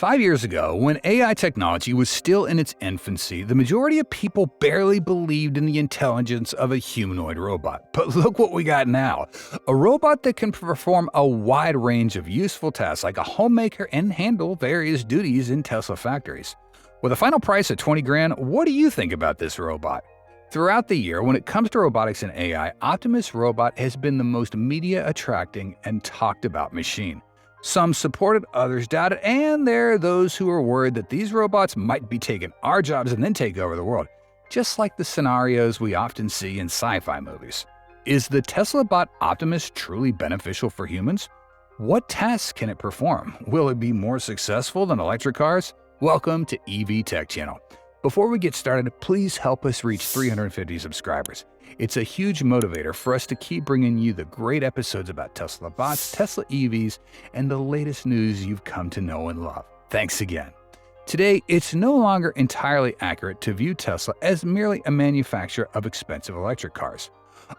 5 years ago, when AI technology was still in its infancy, the majority of people barely believed in the intelligence of a humanoid robot. But look what we got now. A robot that can perform a wide range of useful tasks like a homemaker and handle various duties in Tesla factories. With a final price of 20 grand, what do you think about this robot? Throughout the year, when it comes to robotics and AI, Optimus robot has been the most media-attracting and talked about machine. Some supported, others doubted, and there are those who are worried that these robots might be taking our jobs and then take over the world, just like the scenarios we often see in sci-fi movies. Is the Tesla bot Optimus truly beneficial for humans? What tasks can it perform? Will it be more successful than electric cars? Welcome to evtech channel. Before we get started, please help us reach 350 subscribers. It's a huge motivator for us to keep bringing you the great episodes about Tesla bots, Tesla EVs, and the latest news you've come to know and love. Thanks again. Today, it's no longer entirely accurate to view Tesla as merely a manufacturer of expensive electric cars.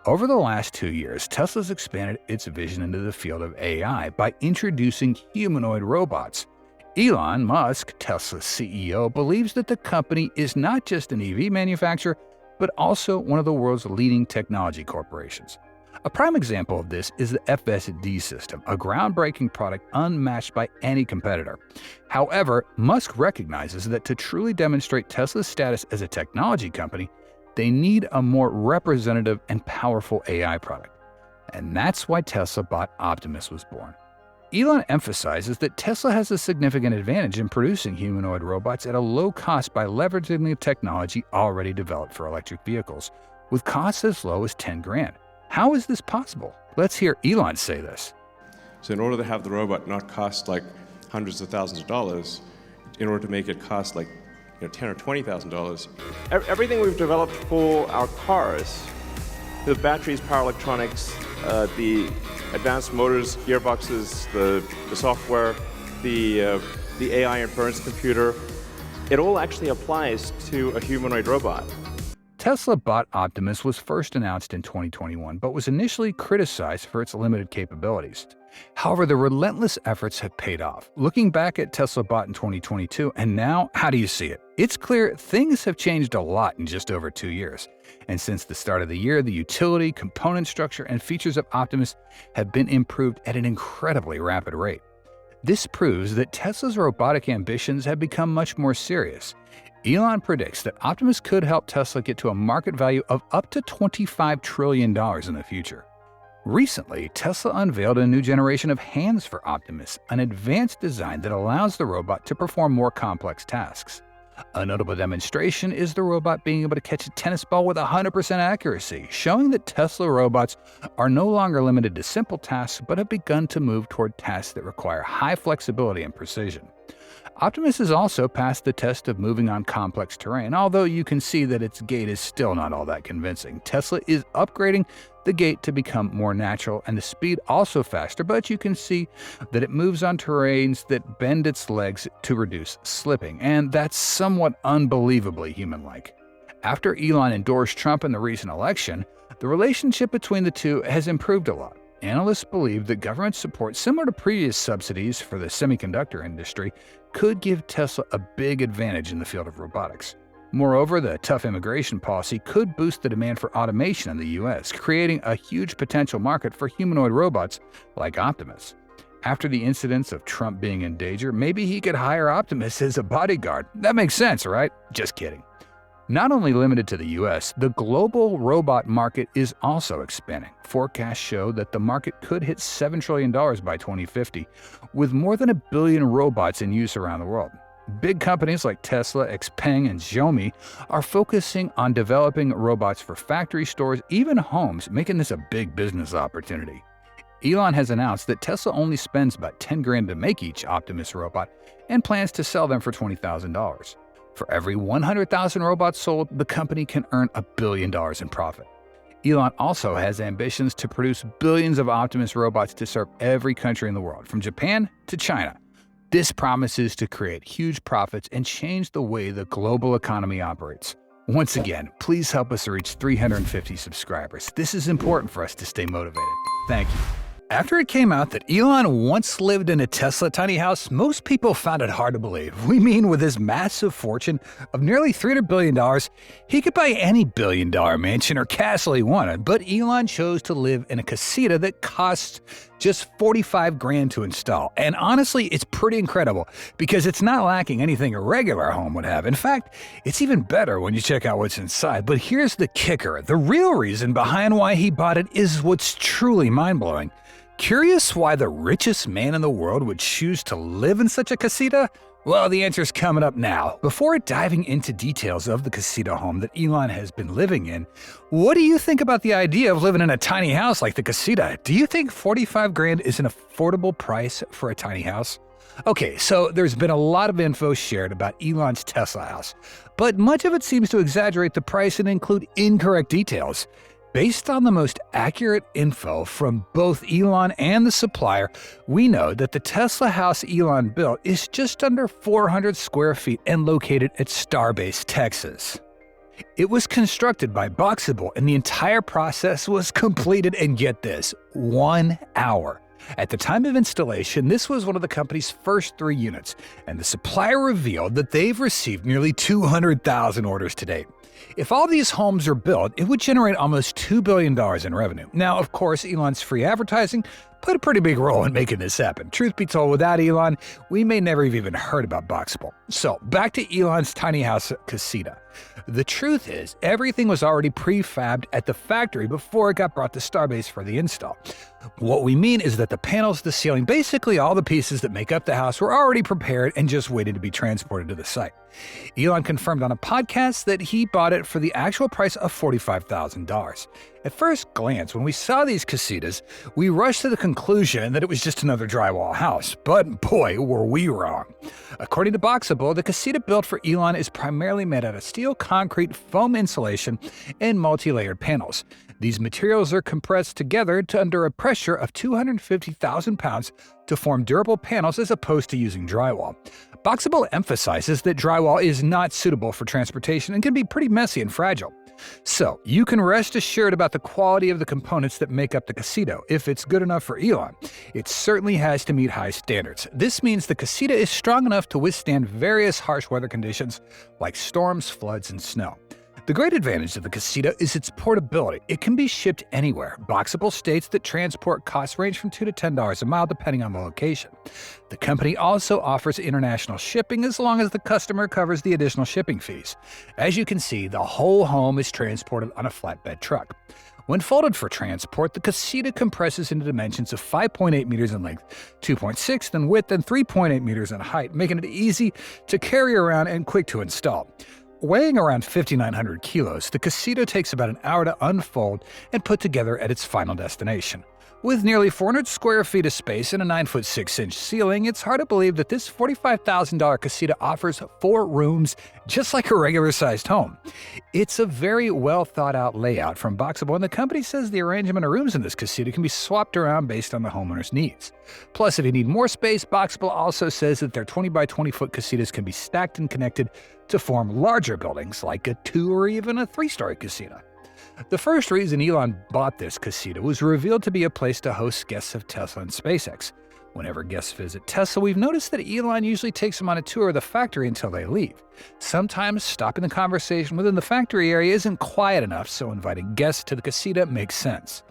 Over the last 2 years, Tesla's expanded its vision into the field of AI by introducing humanoid robots. Elon Musk, Tesla's CEO, believes that the company is not just an EV manufacturer, but also one of the world's leading technology corporations. A prime example of this is the FSD system, a groundbreaking product unmatched by any competitor. However, Musk recognizes that to truly demonstrate Tesla's status as a technology company, they need a more representative and powerful AI product. And that's why Tesla bot Optimus was born. Elon emphasizes that Tesla has a significant advantage in producing humanoid robots at a low cost by leveraging the technology already developed for electric vehicles, with costs as low as 10 grand. How is this possible? Let's hear Elon say this. So in order to have the robot not cost like hundreds of thousands of dollars, in order to make it cost like $10,000 or $20,000. Everything we've developed for our cars, the batteries, power electronics, the advanced motors, gearboxes, the software, the AI inference computer, it all actually applies to a humanoid robot. Tesla bot Optimus was first announced in 2021, but was initially criticized for its limited capabilities. However, the relentless efforts have paid off. Looking back at Tesla bot in 2022, and now, how do you see it? It's clear things have changed a lot in just over 2 years. And since the start of the year, the utility, component structure, and features of Optimus have been improved at an incredibly rapid rate. This proves that Tesla's robotic ambitions have become much more serious. Elon predicts that Optimus could help Tesla get to a market value of up to $25 trillion in the future. Recently, Tesla unveiled a new generation of hands for Optimus, an advanced design that allows the robot to perform more complex tasks. A notable demonstration is the robot being able to catch a tennis ball with 100% accuracy, showing that Tesla robots are no longer limited to simple tasks but have begun to move toward tasks that require high flexibility and precision. Optimus has also passed the test of moving on complex terrain, although you can see that its gait is still not all that convincing. Tesla is upgrading the gait to become more natural and the speed also faster, but you can see that it moves on terrains that bend its legs to reduce slipping, and that's somewhat unbelievably human-like. After Elon endorsed Trump in the recent election, the relationship between the two has improved a lot. Analysts believe that government support, similar to previous subsidies for the semiconductor industry, could give Tesla a big advantage in the field of robotics. Moreover, the tough immigration policy could boost the demand for automation in the U.S., creating a huge potential market for humanoid robots like Optimus. After the incidents of Trump being in danger, maybe he could hire Optimus as a bodyguard. That makes sense, right? Just kidding. Not only limited to the US, the global robot market is also expanding. Forecasts show that the market could hit $7 trillion by 2050, with more than 1 billion robots in use around the world. Big companies like Tesla, XPeng, and Xiaomi are focusing on developing robots for factory stores, even homes, making this a big business opportunity. Elon has announced that Tesla only spends about 10 grand to make each Optimus robot and plans to sell them for $20,000. For every 100,000 robots sold, the company can earn $1 billion in profit. Elon also has ambitions to produce billions of Optimus robots to serve every country in the world, from Japan to China. This promises to create huge profits and change the way the global economy operates. Once again, please help us reach 350 subscribers. This is important for us to stay motivated. Thank you. After it came out that Elon once lived in a Tesla tiny house, most people found it hard to believe. We mean, with his massive fortune of nearly $300 billion, he could buy any billion-dollar mansion or castle he wanted, but Elon chose to live in a casita that costs just 45 grand to install. And honestly, it's pretty incredible because it's not lacking anything a regular home would have. In fact, it's even better when you check out what's inside. But here's the kicker. The real reason behind why he bought it is what's truly mind-blowing. Curious why the richest man in the world would choose to live in such a casita? Well, the answer's coming up now. Before diving into details of the casita home that Elon has been living in, what do you think about the idea of living in a tiny house like the casita? Do you think 45 grand is an affordable price for a tiny house? Okay, so there's been a lot of info shared about Elon's Tesla house, but much of it seems to exaggerate the price and include incorrect details. Based on the most accurate info from both Elon and the supplier, we know that the Tesla house Elon built is just under 400 square feet and located at Starbase, Texas. It was constructed by Boxable, and the entire process was completed in, get this, 1 hour. At the time of installation, this was one of the company's first 3 units, and the supplier revealed that they've received nearly 200,000 orders to date. If all these homes are built, it would generate almost $2 billion in revenue. Now, of course, Elon's free advertising played a pretty big role in making this happen. Truth be told, without Elon, we may never have even heard about Boxable. So, back to Elon's tiny house casita. The truth is, everything was already prefabbed at the factory before it got brought to Starbase for the install. What we mean is that the panels, the ceiling, basically all the pieces that make up the house were already prepared and just waited to be transported to the site. Elon confirmed on a podcast that he bought it for the actual price of $45,000. At first glance, when we saw these casitas, we rushed to the conclusion that it was just another drywall house. But boy, were we wrong. According to Boxable, the casita built for Elon is primarily made out of steel, concrete, foam insulation, and multi-layered panels. These materials are compressed together to under a pressure of 250,000 pounds to form durable panels as opposed to using drywall. Boxable emphasizes that drywall is not suitable for transportation and can be pretty messy and fragile. So, you can rest assured about the quality of the components that make up the casita. If it's good enough for Elon, it certainly has to meet high standards. This means the casita is strong enough to withstand various harsh weather conditions like storms, floods, and snow. The great advantage of the casita is its portability. It can be shipped anywhere. Boxable states that transport costs range from $2 to $10 a mile depending on the location. The company also offers international shipping as long as the customer covers the additional shipping fees. As you can see, the whole home is transported on a flatbed truck. When folded for transport, the casita compresses into dimensions of 5.8 meters in length, 2.6 in width, and 3.8 meters in height, making it easy to carry around and quick to install. Weighing around 5,900 kilos, the casita takes about an hour to unfold and put together at its final destination. With nearly 400 square feet of space and a 9-foot 6-inch ceiling, it's hard to believe that this $45,000 casita offers 4 rooms just like a regular-sized home. It's a very well-thought-out layout from Boxable, and the company says the arrangement of rooms in this casita can be swapped around based on the homeowner's needs. Plus, if you need more space, Boxable also says that their 20 by 20-foot casitas can be stacked and connected to form larger buildings like a 2 or even a 3-story casita. The first reason Elon bought this casita was revealed to be a place to host guests of Tesla and SpaceX. Whenever guests visit Tesla, we've noticed that Elon usually takes them on a tour of the factory until they leave. Sometimes stopping the conversation within the factory area isn't quiet enough, so inviting guests to the casita makes sense.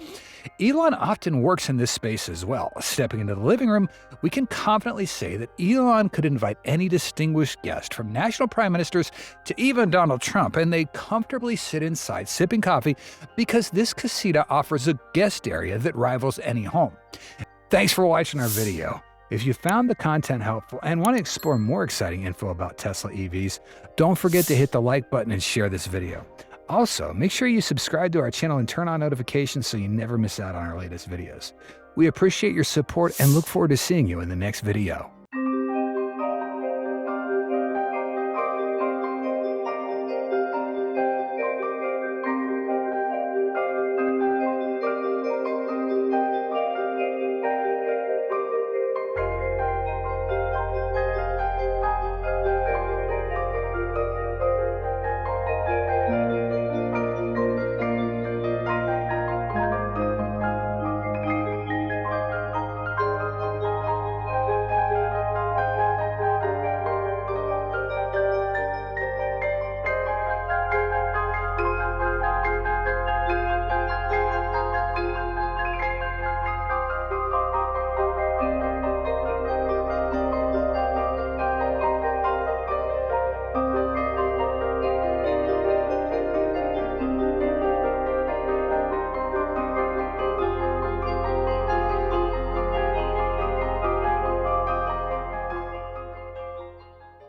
Elon often works in this space as well. Stepping into the living room, we can confidently say that Elon could invite any distinguished guest, from national prime ministers to even Donald Trump, and they comfortably sit inside sipping coffee because this casita offers a guest area that rivals any home. Thanks for watching our video. If you found the content helpful and want to explore more exciting info about Tesla EVs, don't forget to hit the like button and share this video. Also, make sure you subscribe to our channel and turn on notifications so you never miss out on our latest videos. We appreciate your support and look forward to seeing you in the next video.